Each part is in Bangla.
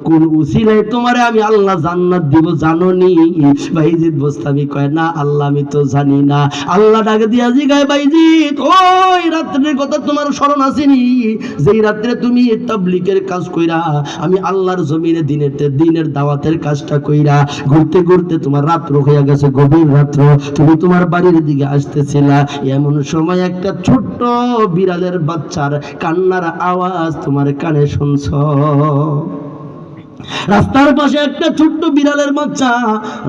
কোন উসিলায় তোমারে আমি আল্লাহ জান্নাত দিব জানো নি? বাইজিদ বোস্তামি কয় না আল্লাহ আমি তো জানি না। আল্লাহ ডাকে দিয়া জিগায় বাইজিদ ওই রাত্রের কথা তোমার স্মরণ আসেনি যেই রাত্রে তুমি তাবলীগের কাজ কইরা আমি আল্লাহর জমিনে দিনের দাওয়াতের কাজটা কইরা ঘুরতে ঘুরতে তোমার রাত্র হয়ে গেছে, গভীর রাত্র, তুমি তোমার বাড়ির দিকে আসতেছিলা, এমন সময় একটা ছোট্ট বিড়ালের বাচ্চার কান্নার আওয়াজ তোমার কানে শুনছ। রাস্তার পাশে একটা ছোট্ট বিড়ালের বাচ্চা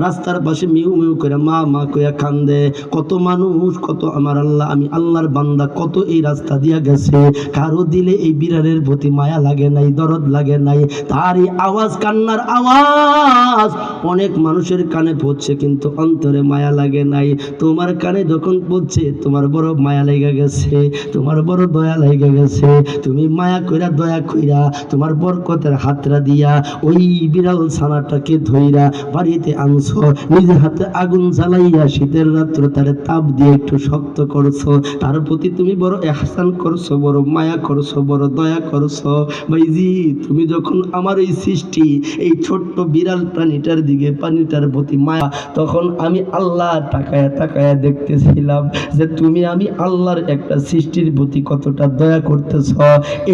রাস্তার পাশে মিউ মিউ করে মা মা কইয়া কান্দে। কত মানুষ, কত আমার আল্লাহ, আমি আল্লাহর বান্দা কত এই রাস্তা দিয়া গেছে, কারো দিলে এই বিড়ালের প্রতি মায়া লাগে নাই, দরদ লাগে নাই। তার এই আওয়াজ, কান্নার আওয়াজ অনেক মানুষের কানে পড়ছে কিন্তু অন্তরে মায়া লাগে নাই। তোমার কানে যখন পড়ছে তোমার বড় মায়া লেগে গেছে, তোমার বড় দয়া লেগে গেছে। তুমি মায়া কইরা দয়া কইরা তোমার বরকতের হাতরা দিয়া ওই বিড়াল ছানাটাকে ধইরা বাড়িতে আনছো, নিজের হাতে আগুন জ্বালাইয়া শীতের রাত্র তারে তাপ দিয়ে একটু শক্ত করছো, তার প্রতি তুমি বড় ইহসান করছো, বড় মায়া করছো, বড় দয়া করছো। ভাইজি তুমি যখন আমার এই সৃষ্টি এই ছোট্ট বিড়াল প্রাণীটার দিকে, প্রাণীটার প্রতি মায়া, তখন আমি আল্লাহ তাকায়া তাকায়া দেখতেছিলাম যে তুমি আমি আল্লাহর একটা সৃষ্টির প্রতি কতটা দয়া করতেছ।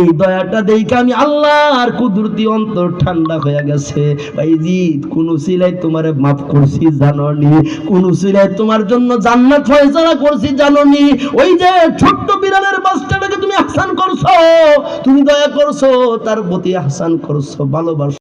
এই দয়াটা দেখে আমি আল্লাহর কুদরতি অন্তর ঠান্ডা হয়ে গেছে। ভাইজি কোন উসিলায় তোমারে মাফ করছি জানোনি? কোন উসিলায় তোমার জন্য জান্নাত ফয়সালা করছি জানোনি? ওই যে ছোট্ট বিড়ালের বাচ্চাটাকে তুমি ইহসান করছো, তুমি দয়া করছো, তার প্রতি ইহসান করছো, ভালোবাসো।